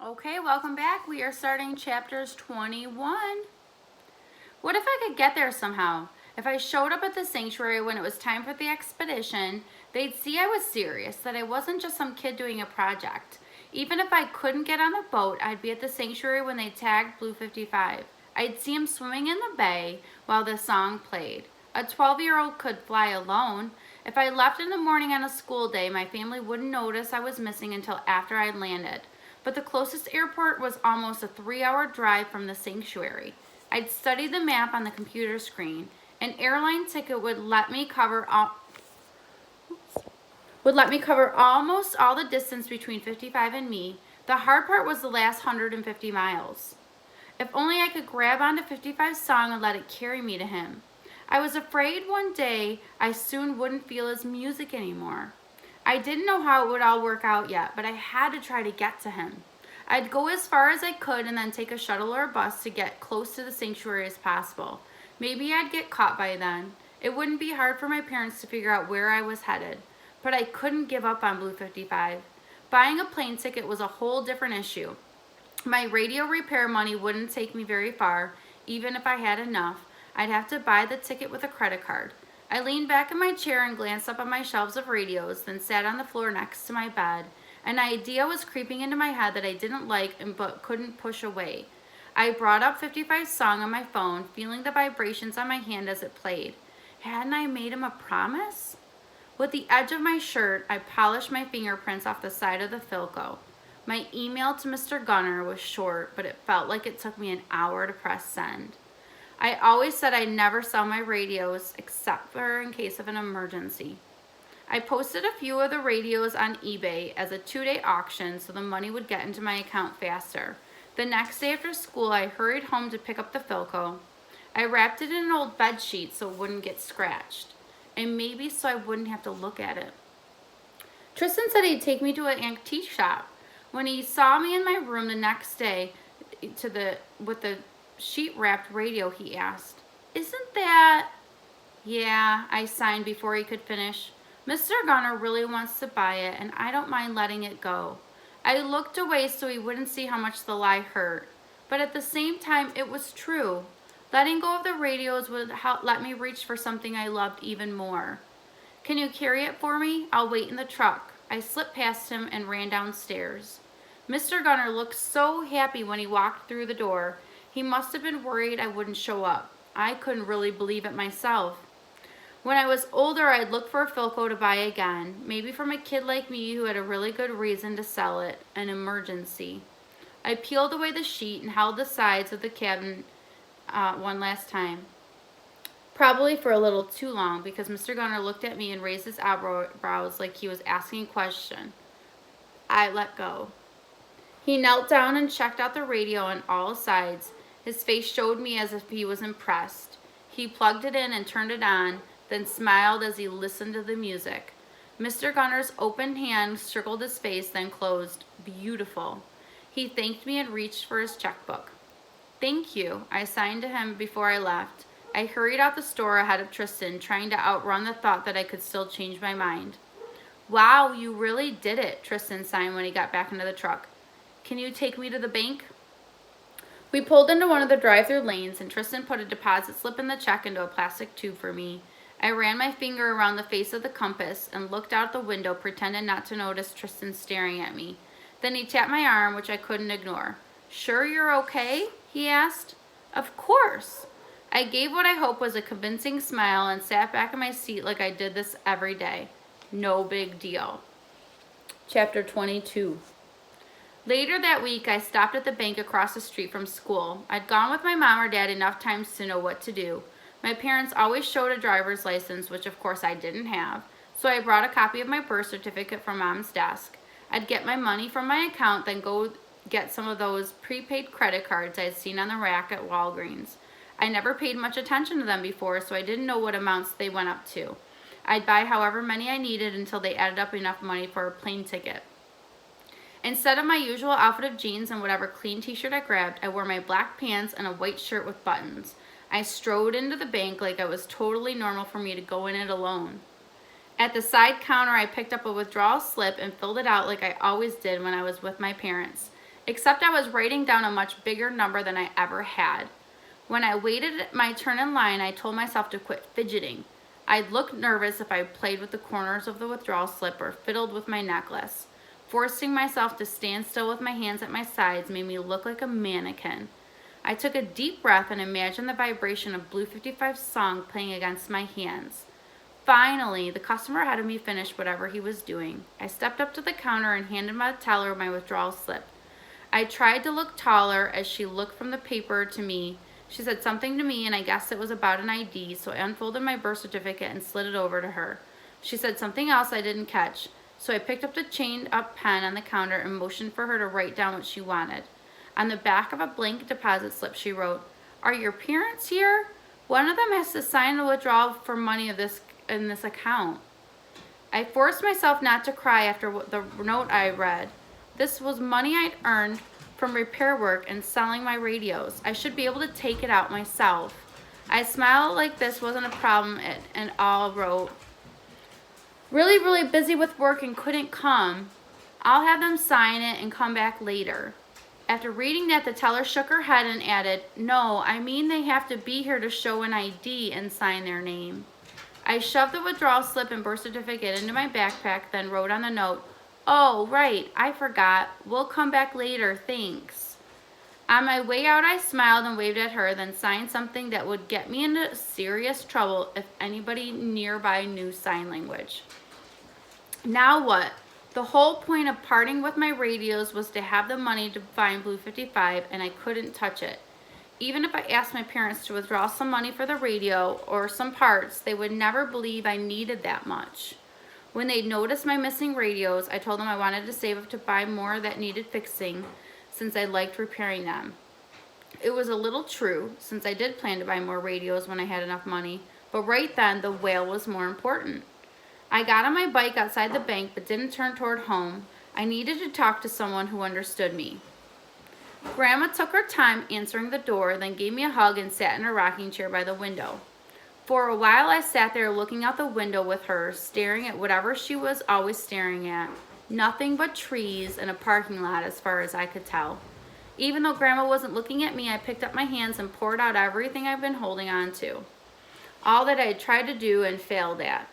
Okay, welcome back. We are starting chapters 21. What if I could get there somehow? If I showed up at the sanctuary when it was time for the expedition, they'd see I was serious, that I wasn't just some kid doing a project. Even if I couldn't get on the boat, I'd be at the sanctuary when they tagged Blue 55. I'd see him swimming in the bay while the song played. A 12-year-old could fly alone. If I left in the morning on a school day, my family wouldn't notice I was missing until after I'd landed. But the closest airport was almost a 3-hour drive from the sanctuary. I'd studied the map on the computer screen. An airline ticket would let me cover almost all the distance between 55 and me. The hard part was the last 150 miles. If only I could grab onto 55's song and let it carry me to him. I was afraid one day I soon wouldn't feel his music anymore. I didn't know how it would all work out yet, but I had to try to get to him. I'd go as far as I could and then take a shuttle or a bus to get close to the sanctuary as possible. Maybe I'd get caught by then. It wouldn't be hard for my parents to figure out where I was headed. But I couldn't give up on Blue 55. Buying a plane ticket was a whole different issue. My radio repair money wouldn't take me very far, even if I had enough. I'd have to buy the ticket with a credit card. I leaned back in my chair and glanced up at my shelves of radios, then sat on the floor next to my bed. An idea was creeping into my head that I didn't like but couldn't push away. I brought up 55's song on my phone, feeling the vibrations on my hand as it played. Hadn't I made him a promise? With the edge of my shirt, I polished my fingerprints off the side of the Philco. My email to Mr. Gunner was short, but it felt like it took me an hour to press send. I always said I'd never sell my radios except for in case of an emergency. I posted a few of the radios on eBay as a 2-day auction so the money would get into my account faster. The next day after school, I hurried home to pick up the Philco. I wrapped it in an old bed sheet so it wouldn't get scratched, and maybe so I wouldn't have to look at it. Tristan said he'd take me to an antique shop. When he saw me in my room the next day with the sheet-wrapped radio, he asked, "Isn't that—" "Yeah," I signed before he could finish. "Mr. Gunner really wants to buy it, and I don't mind letting it go." I looked away so he wouldn't see how much the lie hurt. But at the same time, it was true. Letting go of the radios would let me reach for something I loved even more. "Can you carry it for me? I'll wait in the truck." I slipped past him and ran downstairs. Mr. Gunner looked so happy when he walked through the door. He must have been worried I wouldn't show up. I couldn't really believe it myself. When I was older, I'd look for a Philco to buy again, maybe from a kid like me who had a really good reason to sell it, an emergency. I peeled away the sheet and held the sides of the cabinet one last time. Probably for a little too long, because Mr. Gunner looked at me and raised his eyebrows like he was asking a question. I let go. He knelt down and checked out the radio on all sides. His face showed me as if he was impressed. He plugged it in and turned it on, then smiled as he listened to the music. Mr. Gunner's open hand circled his face, then closed. Beautiful. He thanked me and reached for his checkbook. "Thank you," I signed to him before I left. I hurried out the store ahead of Tristan, trying to outrun the thought that I could still change my mind. "Wow, you really did it," Tristan signed when he got back into the truck. "Can you take me to the bank?" We pulled into one of the drive-through lanes, and Tristan put a deposit slip in the check into a plastic tube for me. I ran my finger around the face of the compass and looked out the window, pretending not to notice Tristan staring at me. Then he tapped my arm, which I couldn't ignore. "Sure you're okay?" he asked. "Of course." I gave what I hoped was a convincing smile and sat back in my seat like I did this every day. No big deal. Chapter 22. Later that week, I stopped at the bank across the street from school. I'd gone with my mom or dad enough times to know what to do. My parents always showed a driver's license, which of course I didn't have, so I brought a copy of my birth certificate from Mom's desk. I'd get my money from my account, then go get some of those prepaid credit cards I'd seen on the rack at Walgreens. I never paid much attention to them before, so I didn't know what amounts they went up to. I'd buy however many I needed until they added up enough money for a plane ticket. Instead of my usual outfit of jeans and whatever clean t-shirt I grabbed, I wore my black pants and a white shirt with buttons. I strode into the bank like it was totally normal for me to go in it alone. At the side counter, I picked up a withdrawal slip and filled it out like I always did when I was with my parents. except I was writing down a much bigger number than I ever had. When I waited my turn in line, I told myself to quit fidgeting. I'd look nervous if I played with the corners of the withdrawal slip or fiddled with my necklace. Forcing myself to stand still with my hands at my sides made me look like a mannequin. I took a deep breath and imagined the vibration of Blue 55's song playing against my hands. Finally, the customer ahead of me finished whatever he was doing. I stepped up to the counter and handed my teller my withdrawal slip. I tried to look taller as she looked from the paper to me. She said something to me, and I guessed it was about an ID, so I unfolded my birth certificate and slid it over to her. She said something else I didn't catch, so I picked up the chained-up pen on the counter and motioned for her to write down what she wanted. On the back of a blank deposit slip, she wrote, "Are your parents here? One of them has to sign the withdrawal for money in this account." I forced myself not to cry after the note I read. This was money I'd earned from repair work and selling my radios. I should be able to take it out myself. I smiled like this wasn't a problem and all wrote, really busy with work and couldn't come. I'll have them sign it and come back later." After reading that, the teller shook her head and added, "No, I mean they have to be here to show an ID and sign their name." I shoved the withdrawal slip and birth certificate into my backpack, then wrote on the note, "Oh, right, I forgot. We'll come back later, thanks." On my way out, I smiled and waved at her, then signed something that would get me into serious trouble if anybody nearby knew sign language. Now what? The whole point of parting with my radios was to have the money to find Blue 55, and I couldn't touch it. Even if I asked my parents to withdraw some money for the radio or some parts, they would never believe I needed that much. When they noticed my missing radios, I told them I wanted to save up to buy more that needed fixing since I liked repairing them. It was a little true, since I did plan to buy more radios when I had enough money, but right then the whale was more important. I got on my bike outside the bank but didn't turn toward home. I needed to talk to someone who understood me. Grandma took her time answering the door, then gave me a hug and sat in a rocking chair by the window. For a while I sat there looking out the window with her, staring at whatever she was always staring at. Nothing but trees and a parking lot as far as I could tell. Even though Grandma wasn't looking at me, I picked up my hands and poured out everything I've been holding on to. All that I had tried to do and failed at.